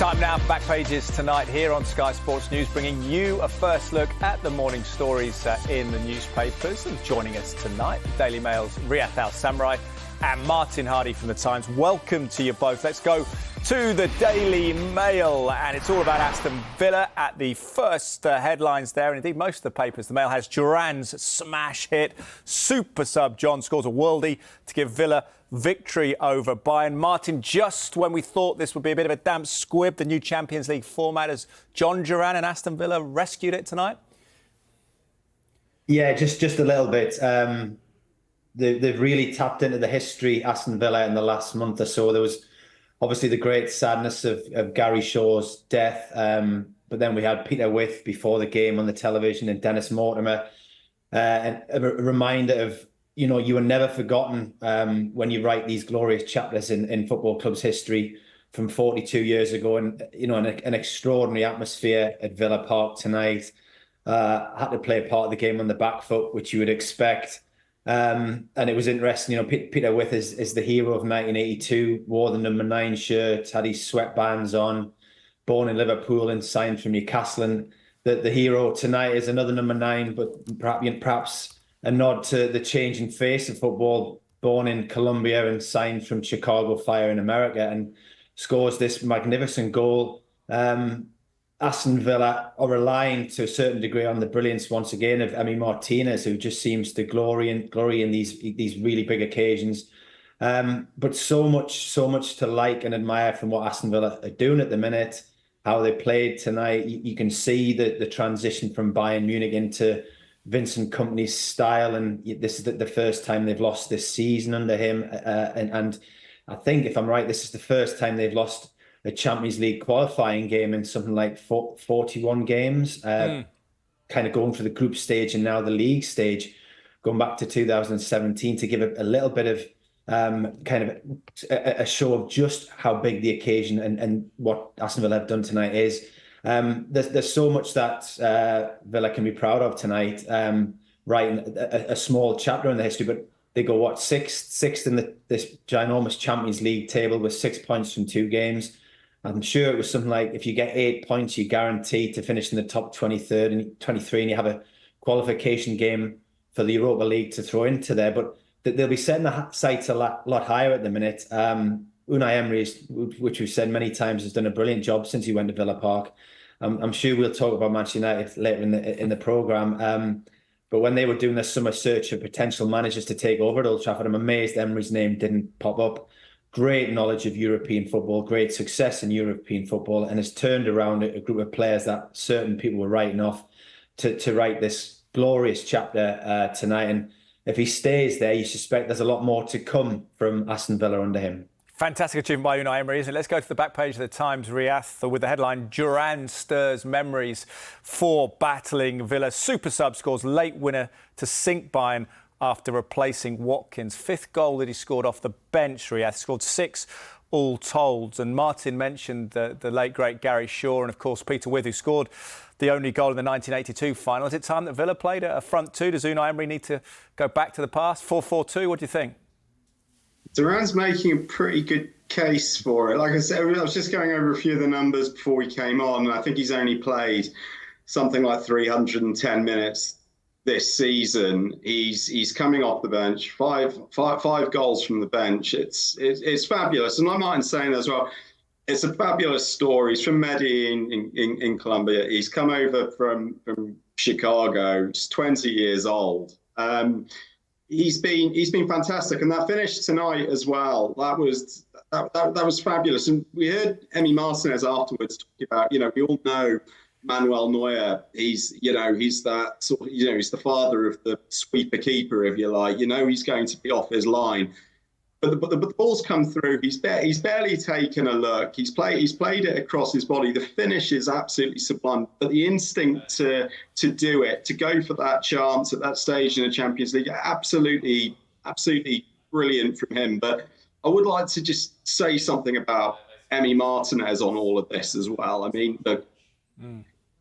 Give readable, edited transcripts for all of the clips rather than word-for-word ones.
Time now for Back Pages tonight here on Sky Sports News, bringing you a first look at the morning stories in the newspapers. And joining us tonight, the Daily Mail's Riyadh Al-Samurai and Martin Hardy from The Times. Welcome to you both. Let's go to the Daily Mail, and it's all about Aston Villa at the first headlines there. And indeed, most of the papers, the Mail has Duran's smash hit. Super sub John scores a worldie to give Villa victory over Bayern. Martin, just when we thought this would be a bit of a damp squib, the new Champions League format, has John Duran and Aston Villa rescued it tonight? Yeah, just a little bit. They've really tapped into the history, Aston Villa, in the last month or so. There was obviously the great sadness of Gary Shaw's death, but then we had Peter With before the game on the television and Dennis Mortimer, and a reminder of, you know, you are never forgotten when you write these glorious chapters in football club's history from 42 years ago. And, you know, an extraordinary atmosphere at Villa Park tonight. Had to play a part of the game on the back foot, which you would expect. And it was interesting, you know, Peter With is the hero of 1982, wore the number 9 shirt, had his sweatbands on, born in Liverpool and signed from Newcastle. And the hero tonight is another number 9, but perhaps a nod to the changing face of football, born in Colombia and signed from Chicago Fire in America, and scores this magnificent goal. Aston Villa are relying to a certain degree on the brilliance once again of Arne Martinez, who just seems to glory in these really big occasions. But so much to like and admire from what Aston Villa are doing at the minute, how they played tonight. You can see the transition from Bayern Munich into Vincent Kompany's style, and this is the first time they've lost this season under him. And I think, if I'm right, this is the first time they've lost a Champions League qualifying game in something like 41 games, kind of going for the group stage and now the league stage, going back to 2017, to give a little bit of kind of a show of just how big the occasion and what Aston Villa have done tonight is. There's so much that Villa can be proud of tonight, writing a small chapter in the history, but they go, sixth in this ginormous Champions League table with 6 points from 2 games. I'm sure it was something like, if you get 8 points, you're guaranteed to finish in the top 23rd and 23, and you have a qualification game for the Europa League to throw into there. But they'll be setting the sights a lot higher at the minute. Unai Emery, which we've said many times, has done a brilliant job since he went to Villa Park. I'm sure we'll talk about Manchester United later in the programme. But when they were doing their summer search for potential managers to take over at Old Trafford, I'm amazed Emery's name didn't pop up. Great knowledge of European football, great success in European football, and has turned around a group of players that certain people were writing off to write this glorious chapter tonight. And if he stays there, you suspect there's a lot more to come from Aston Villa under him. Fantastic achievement by Unai Emery, isn't it? Let's go to the back page of the Times, Riyadh, with the headline, Duran stirs memories for battling Villa. Super sub scores late winner to sink Bayern after replacing Watkins. 5th goal that he scored off the bench, Riyadh. Scored 6 all told. And Martin mentioned the late, great Gary Shaw and, of course, Peter With, who scored the only goal in the 1982 final. Is it time that Villa played a front two? Does Unai Emery need to go back to the past? 4-4-2, what do you think? Duran's making a pretty good case for it. Like I said, I was just going over a few of the numbers before we came on, and I think he's only played something like 310 minutes this season. He's coming off the bench, five goals from the bench. It's fabulous. And I might say as well, it's a fabulous story. He's from Medellin in Colombia. He's come over from Chicago. He's 20 years old. He's been fantastic, and that finish tonight as well. That was fabulous. And we heard Arne Martinez afterwards talking about, we all know Manuel Neuer. He's that sort of, he's the father of the sweeper keeper, if you like. He's going to be off his line. But the ball's come through. He's barely taken a look. He's played it across his body. The finish is absolutely sublime. But the instinct to do it, to go for that chance at that stage in the Champions League, absolutely brilliant from him. But I would like to just say something about Arne Martinez on all of this as well. I mean, look,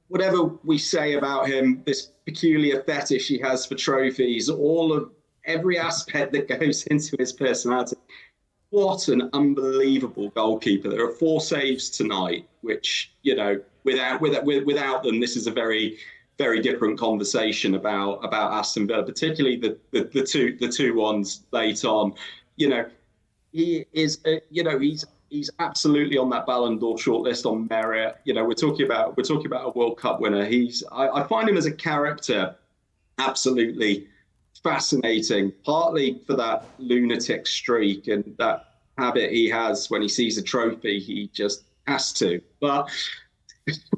whatever we say about him, this peculiar fetish he has for trophies, every aspect that goes into his personality, what an unbelievable goalkeeper. There are 4 saves tonight, which, you know, without them, this is a very, very different conversation about Aston Villa, particularly the two ones late on. You know, he is, he's absolutely on that Ballon d'Or shortlist on merit. You know, we're talking about a World Cup winner. I find him as a character absolutely fascinating, partly for that lunatic streak and that habit he has when he sees a trophy, he just has to. But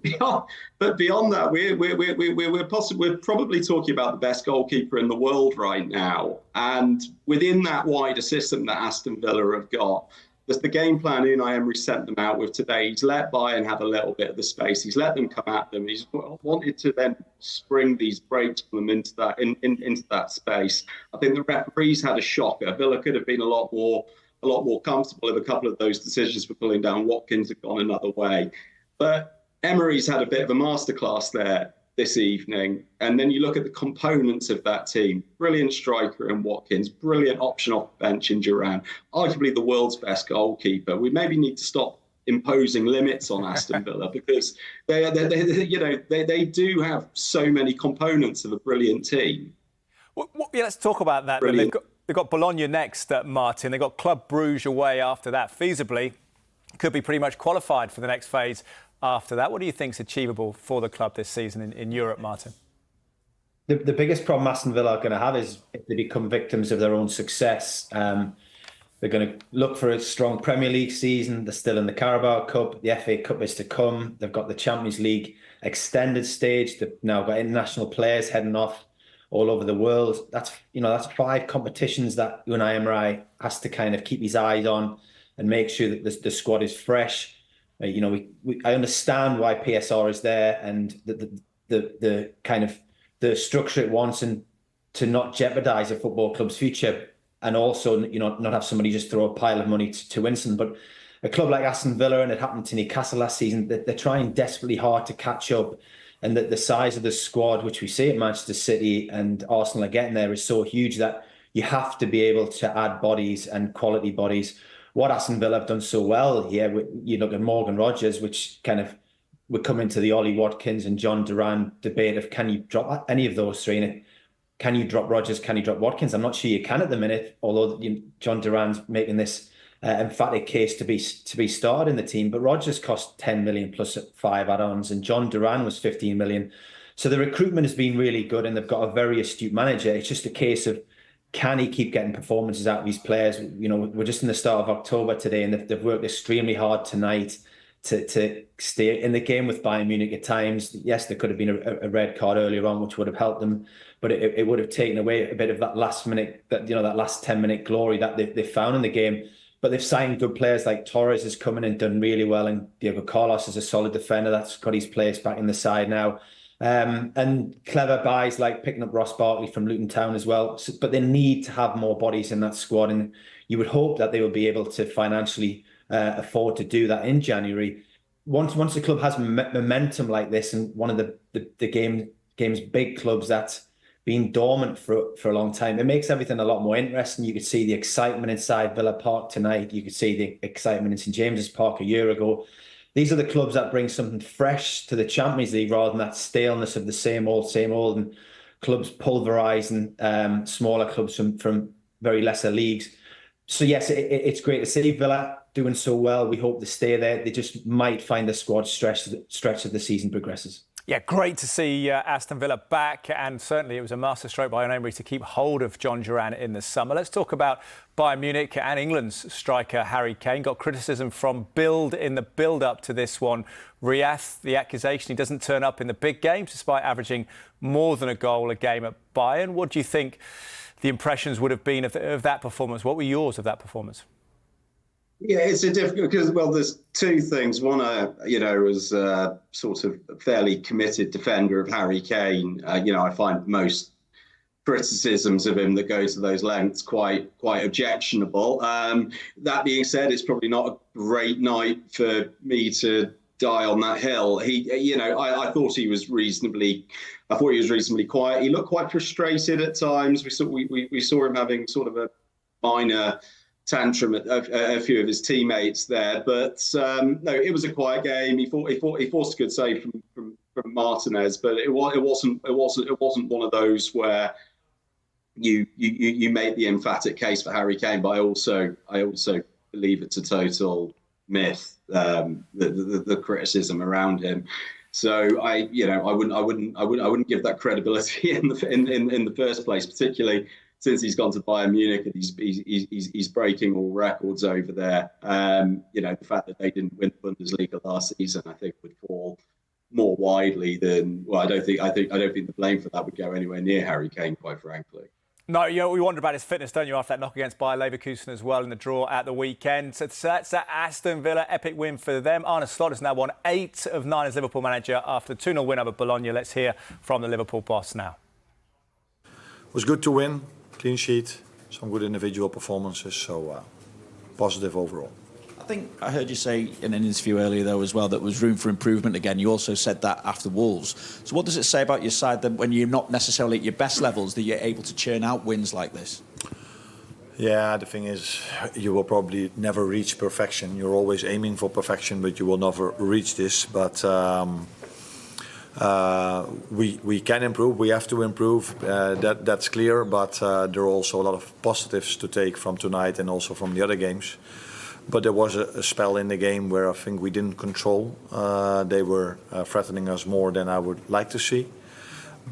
beyond that, we're probably talking about the best goalkeeper in the world right now. And within that wider system that Aston Villa have got, there's the game plan Unai Emery sent them out with today. He's let Bayern have a little bit of the space. He's let them come at them. He's wanted to then spring these breaks from them into that space. I think the referees had a shocker. Villa could have been a lot more comfortable if a couple of those decisions for pulling down Watkins had gone another way. But Emery's had a bit of a masterclass there this evening. And then you look at the components of that team. Brilliant striker in Watkins, brilliant option off the bench in Duran, arguably the world's best goalkeeper. We maybe need to stop imposing limits on Aston Villa because they do have so many components of a brilliant team. Well, let's talk about that. They've got Bologna next, Martin. They've got Club Brugge away after that. Feasibly, could be pretty much qualified for the next phase after that. What do you think is achievable for the club this season in Europe, Martin? The biggest problem Aston Villa are going to have is if they become victims of their own success. They're going to look for a strong Premier League season. They're still in the Carabao Cup. The FA Cup is to come. They've got the Champions League extended stage. They've now got international players heading off all over the world. That's 5 competitions that Unai Emery has to kind of keep his eyes on and make sure that the squad is fresh. I understand why PSR is there and the kind of the structure it wants and to not jeopardise a football club's future, and also not have somebody just throw a pile of money to win something. But a club like Aston Villa, and it happened to Newcastle last season, they're trying desperately hard to catch up, and that the size of the squad, which we see at Manchester City and Arsenal are getting there, is so huge that you have to be able to add bodies and quality bodies. What Aston Villa have done so well here, you look at Morgan Rogers, which kind of would come into the Ollie Watkins and John Duran debate of can you drop any of those three in it? Can you drop Rogers? Can you drop Watkins? I'm not sure you can at the minute, although John Duran's making this emphatic case to be started in the team. But Rogers cost 10 million plus 5 add-ons, and John Duran was 15 million. So the recruitment has been really good, and they've got a very astute manager. It's just a case of, can he keep getting performances out of these players? We're just in the start of October today, and they've worked extremely hard tonight to stay in the game with Bayern Munich at times. Yes, there could have been a red card earlier on, which would have helped them, but it would have taken away a bit of that last minute, that last 10-minute glory that they found in the game. But they've signed good players like Torres has come in and done really well, and Diego Carlos is a solid defender that's got his place back in the side now. And clever buys like picking up Ross Barkley from Luton Town as well. But they need to have more bodies in that squad, and you would hope that they will be able to financially afford to do that in January. Once the club has momentum like this, and one of the game's big clubs that's been dormant for a long time, it makes everything a lot more interesting. You could see the excitement inside Villa Park tonight. You could see the excitement in St James's Park a year ago. These are the clubs that bring something fresh to the Champions League rather than that staleness of the same old, and clubs pulverising smaller clubs from very lesser leagues. So yes, it's great to see Villa doing so well. We hope they stay there. They just might find the squad stretch as the season progresses. Yeah, great to see Aston Villa back, and certainly it was a masterstroke by Emery to keep hold of John Duran in the summer. Let's talk about Bayern Munich and England's striker Harry Kane. Got criticism from Bild in the build-up to this one. Riyadh, the accusation he doesn't turn up in the big games despite averaging more than a goal a game at Bayern. What do you think the impressions would have been of that performance? What were yours of that performance? Yeah, it's a difficult because, well, there's two things. One, was sort of a fairly committed defender of Harry Kane. I find most criticisms of him that go to those lengths quite objectionable. That being said, it's probably not a great night for me to die on that hill. I thought he was reasonably quiet. He looked quite frustrated at times. We saw him having sort of a minor tantrum at a few of his teammates there. But no, it was a quiet game. He forced a good save from Martinez, but it wasn't one of those where you made the emphatic case for Harry Kane. But I also believe it's a total myth, the criticism around him. So I wouldn't give that credibility in the first place, particularly since he's gone to Bayern Munich and he's breaking all records over there. The fact that they didn't win the Bundesliga last season, I think, would fall more widely than. Well, I don't think the blame for that would go anywhere near Harry Kane, quite frankly. No, we wonder about his fitness, don't you, after that knock against Bayer Leverkusen as well in the draw at the weekend. So that's an Aston Villa epic win for them. Arne Slot has now won 8 of 9 as Liverpool manager after the 2-0 win over Bologna. Let's hear from the Liverpool boss now. It was good to win, clean sheet, some good individual performances, so positive overall. I think I heard you say in an interview earlier, though, as well, that there was room for improvement again. You also said that after Wolves. So what does it say about your side that when you're not necessarily at your best levels, that you're able to churn out wins like this? Yeah, the thing is, you will probably never reach perfection. You're always aiming for perfection, but you will never reach this. But we can improve. We have to improve. That's clear. But there are also a lot of positives to take from tonight and also from the other games. But there was a spell in the game where I think we didn't control. They were threatening us more than I would like to see.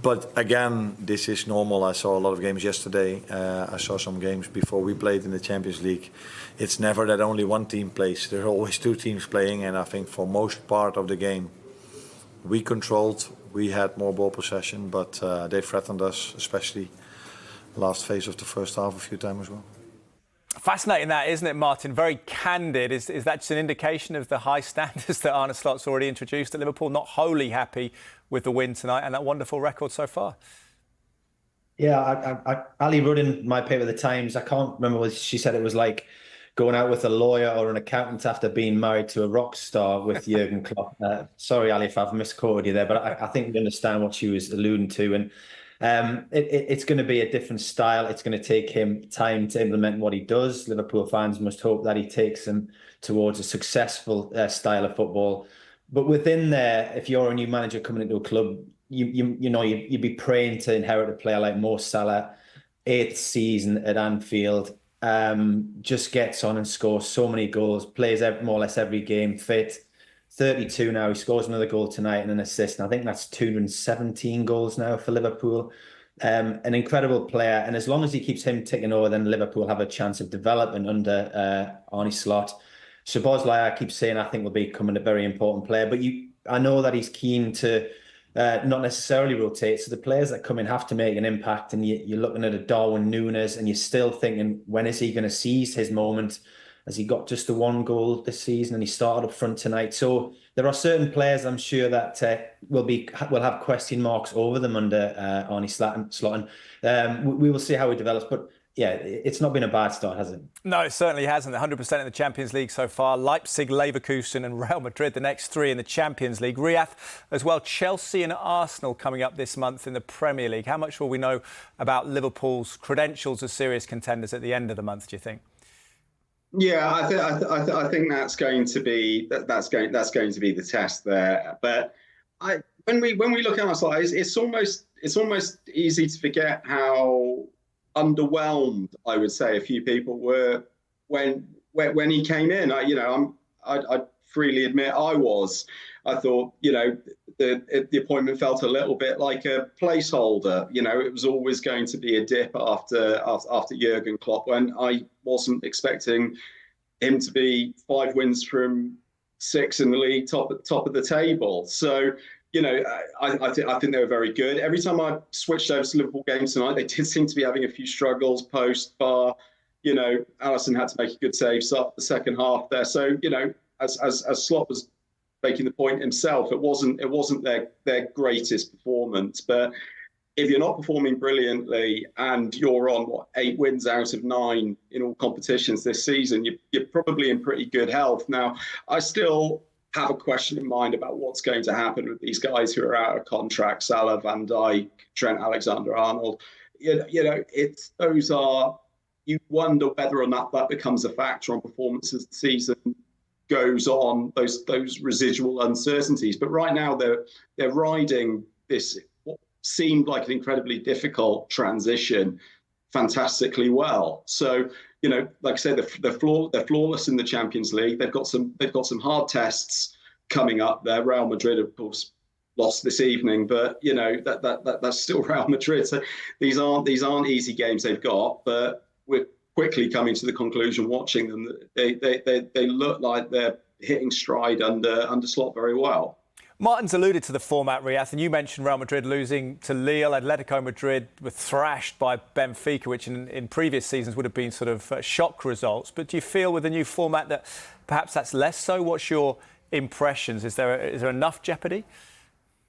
But again, this is normal. I saw a lot of games yesterday. I saw some games before we played in the Champions League. It's never that only one team plays. There are always 2 teams playing. And I think for most part of the game, we controlled. We had more ball possession, but they threatened us, especially last phase of the first half a few times as well. Fascinating that, isn't it, Martin? Very candid. Is that just an indication of the high standards that Arne Slot's already introduced at Liverpool? Not wholly happy with the win tonight and that wonderful record so far. Yeah, Ali Rudin, my paper, The Times, I can't remember what she said. It was like going out with a lawyer or an accountant after being married to a rock star with Jurgen Klopp. Sorry, Ali, if I've misquoted you there, but I think we understand what she was alluding to. And it's going to be a different style. It's going to take him time to implement what he does. Liverpool fans must hope that he takes them towards a successful style of football. But within there, if you're a new manager coming into a club, you'd be praying to inherit a player like Mo Salah, 8th season at Anfield, just gets on and scores so many goals, plays more or less every game, fit. 32 now, he scores another goal tonight and an assist, and I think that's 217 goals now for Liverpool. An incredible player, and as long as he keeps him ticking over, then Liverpool have a chance of development under Arne Slot. Szoboszlai, I keep saying, I think will be becoming a very important player, but I know that he's keen to not necessarily rotate, so the players that come in have to make an impact, and you're looking at a Darwin Núñez, and you're still thinking, when is he going to seize his moment? As he got just the 1 goal this season, and he started up front tonight. So there are certain players, I'm sure, that will have question marks over them under Arne Slot. We will see how he develops. But yeah, it's not been a bad start, has it? No, it certainly hasn't. 100% in the Champions League so far. Leipzig, Leverkusen and Real Madrid, the next 3 in the Champions League. Riyadh as well. Chelsea and Arsenal coming up this month in the Premier League. How much will we know about Liverpool's credentials as serious contenders at the end of the month, do you think? Yeah, I think that's going to be the test there. But when we look at our slides, it's almost easy to forget how underwhelmed, I would say, a few people were when he came in. I freely admit I was. I thought, the appointment felt a little bit like a placeholder. It was always going to be a dip after Jurgen Klopp, when I wasn't expecting him to be 5 wins from 6 in the league, top of the table. So, I think they were very good. Every time I switched over to Liverpool games tonight, they did seem to be having a few struggles post-bar. Alisson had to make a good save start the second half there. So, as Slot was making the point himself, it wasn't their greatest performance. But if you're not performing brilliantly and you're on 8 wins out of 9 in all competitions this season, you're probably in pretty good health. Now, I still have a question in mind about what's going to happen with these guys who are out of contract: Salah, Van Dijk, Trent Alexander-Arnold. Those are you wonder whether or not that becomes a factor on performance as the season goes on, those residual uncertainties. But right now they're riding this what seemed like an incredibly difficult transition fantastically well. So, like I said, they're flawless in the Champions League. They've got some hard tests coming up there. Real Madrid, of course, lost this evening, but that's still Real Madrid. So these aren't easy games they've got, but we're quickly coming to the conclusion watching them that they look like they're hitting stride under Slot very well. Martin's alluded to the format, Riath, and you mentioned Real Madrid losing to Lille. Atletico Madrid were thrashed by Benfica, which in previous seasons would have been sort of shock results. But do you feel with the new format that perhaps that's less so? What's your impressions? Is there enough jeopardy?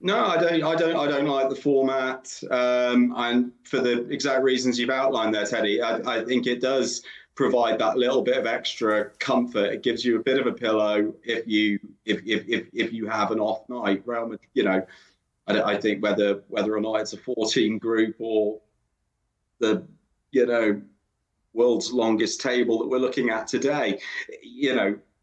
No, I don't like the format, and for the exact reasons you've outlined there, Teddy. I think it does provide that little bit of extra comfort. It gives you a bit of a pillow if you have an off night. Real Madrid, I think whether or not it's a 14 group or the world's longest table that we're looking at today,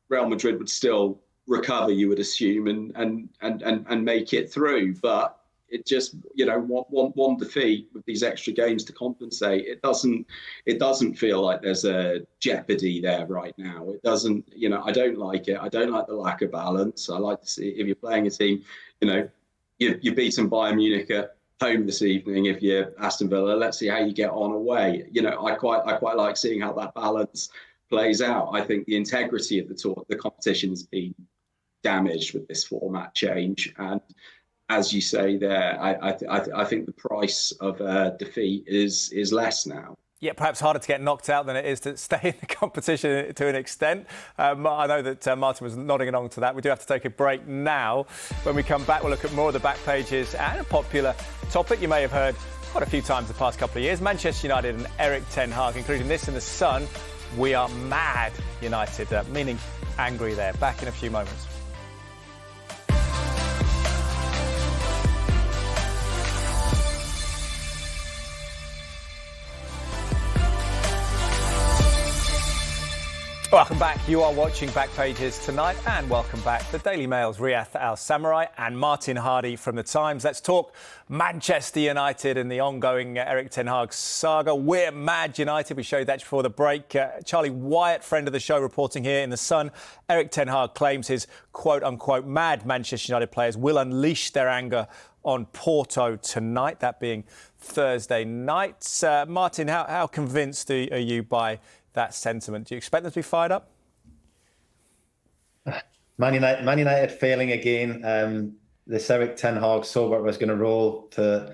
Real Madrid would still recover, you would assume, and make it through. But it just, one defeat with these extra games to compensate, it doesn't feel like there's a jeopardy there right now. It doesn't, I don't like it. I don't like the lack of balance. I like to see, if you're playing a team, you've beaten Bayern Munich at home this evening. If you're Aston Villa, let's see how you get on away. I quite like seeing how that balance plays out. I think the integrity of the competition has been damaged with this format change, and as you say there, I think the price of defeat is less now. Yeah, perhaps harder to get knocked out than it is to stay in the competition to an extent. I know that Martin was nodding along to that. We do have to take a break now. When we come back, we'll look at more of the back pages and a popular topic you may have heard quite a few times the past couple of years. Manchester United and Erik ten Hag, including this in the Sun. We are mad United, meaning angry there. Back in a few moments. Welcome back. You are watching Back Pages tonight, and welcome back. The Daily Mail's Riath Al-Samurai and Martin Hardy from The Times. Let's talk Manchester United and the ongoing Erik ten Hag saga. We're mad United. We showed that before the break. Charlie Wyatt, friend of the show, reporting here in The Sun. Erik ten Hag claims his quote-unquote mad Manchester United players will unleash their anger on Porto tonight, that being Thursday night. Martin, how convinced are you by that sentiment? Do you expect them to be fired up? Man United failing again. This Erik ten Hag saga was going to roll for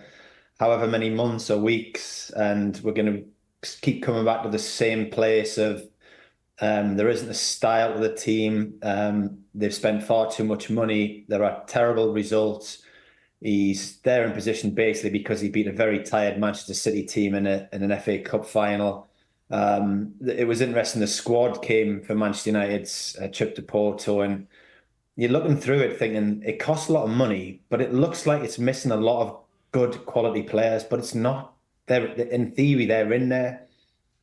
however many months or weeks, and we're going to keep coming back to the same place of there isn't a style to the team. They've spent far too much money. There are terrible results. He's there in position basically because he beat a very tired Manchester City team in an FA Cup final. It was interesting. The squad came for Manchester United's trip to Porto, and you're looking through it thinking it costs a lot of money, but it looks like it's missing a lot of good quality players, but it's not. In theory, they're in there.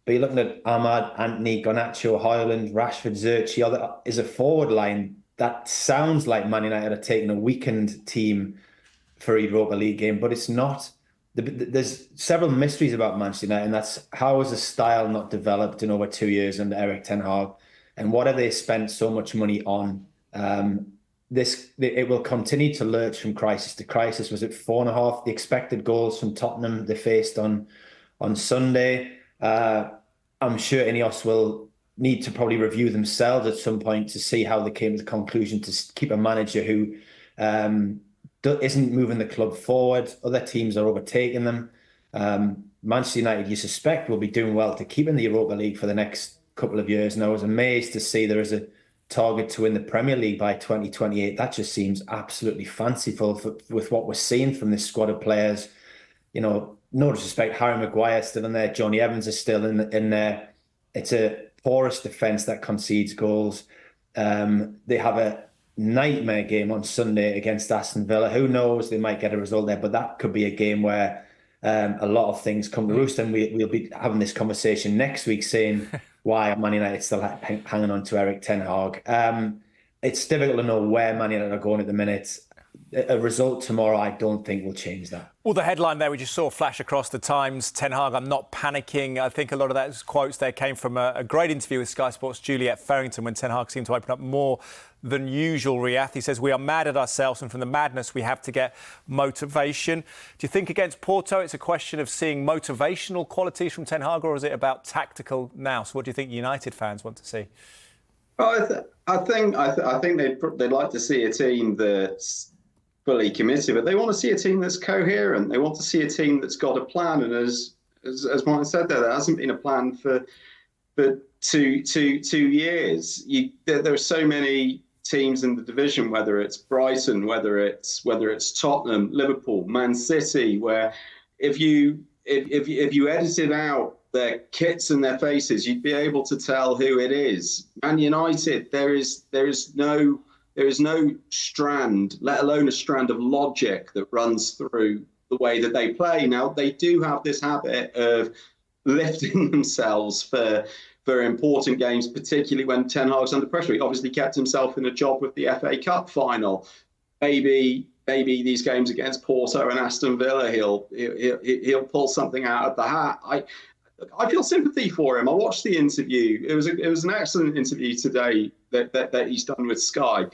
But you're looking at Ahmad, Anthony, Garnacho, Højlund, Rashford, Zirkzee. Is a forward line that sounds like Man United are taking a weakened team for a Europa League game, but it's not. There's several mysteries about Manchester United, and that's how has the style not developed in over 2 years under Erik ten Hag, and what have they spent so much money on? It will continue to lurch from crisis to crisis. Was it 4.5? The expected goals from Tottenham they faced on Sunday. I'm sure Ineos will need to probably review themselves at some point to see how they came to the conclusion to keep a manager who isn't moving the club forward. Other teams are overtaking them. Manchester United, you suspect, will be doing well to keep in the Europa League for the next couple of years. And I was amazed to see there is a target to win the Premier League by 2028. That just seems absolutely fanciful with what we're seeing from this squad of players. No disrespect, Harry Maguire's still in there. Johnny Evans is still in there. It's a porous defence that concedes goals. They have a nightmare game on Sunday against Aston Villa. Who knows? They might get a result there, but that could be a game where a lot of things come to roost, and we'll be having this conversation next week saying why are Man United still hanging on to Erik ten Hag. It's difficult to know where Man United are going at the minute. A result tomorrow, I don't think will change that. Well, the headline there we just saw flash across the Times, Ten Hag, I'm not panicking. I think a lot of those quotes there came from a great interview with Sky Sports' Juliet Farrington when Ten Hag seemed to open up more than usual, Riyadh. He says, we are mad at ourselves, and from the madness we have to get motivation. Do you think against Porto it's a question of seeing motivational qualities from Ten Hag, or is it about tactical now? So what do you think United fans want to see? Well, I think they'd like to see a team that's fully committed, but they want to see a team that's coherent. They want to see a team that's got a plan. And as Martin said there hasn't been a plan for 2 years. There are so many teams in the division, whether it's Brighton, whether it's Tottenham, Liverpool, Man City, where if you edited out their kits and their faces, you'd be able to tell who it is. Man United, there is no strand, let alone a strand of logic that runs through the way that they play. Now, they do have this habit of lifting themselves for important games, particularly when Ten Hag's under pressure. He obviously kept himself in a job with the FA Cup final. Maybe these games against Porto and Aston Villa, he'll pull something out of the hat. I feel sympathy for him. I watched the interview. It was an excellent interview today that he's done with Sky,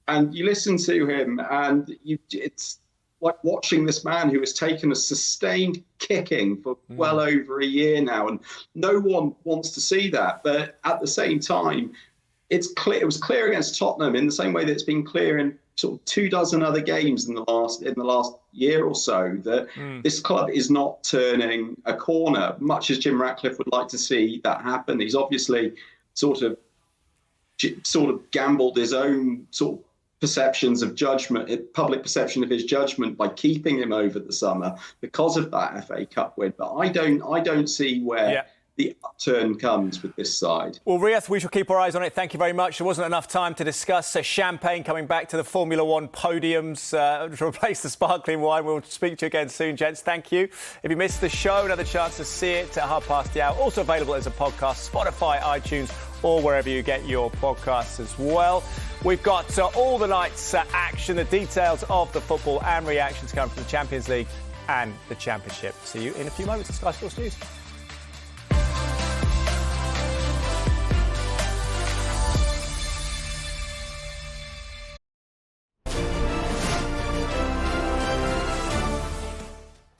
and you listen to him, and it's like watching this man who has taken a sustained kicking for well over a year now, and no one wants to see that. But at the same time, it's clear. It was clear against Tottenham in the same way that it's been clear in sort of 24 other games in the last year or so that this club is not turning a corner, much as Jim Ratcliffe would like to see that happen. He's obviously sort of gambled his own sort of perceptions of judgment, public perception of his judgment, by keeping him over the summer because of that FA Cup win. But I don't see where the upturn comes with this side. Well, Riyadh, we shall keep our eyes on it. Thank you very much. There wasn't enough time to discuss Champagne coming back to the Formula One podiums to replace the sparkling wine. We'll speak to you again soon, gents. Thank you. If you missed the show, another chance to see it at hour. Also available as a podcast, Spotify, iTunes, or wherever you get your podcasts as well. We've got all the night's action, the details of the football and reactions coming from the Champions League and the Championship. See you in a few moments at Sky Sports News.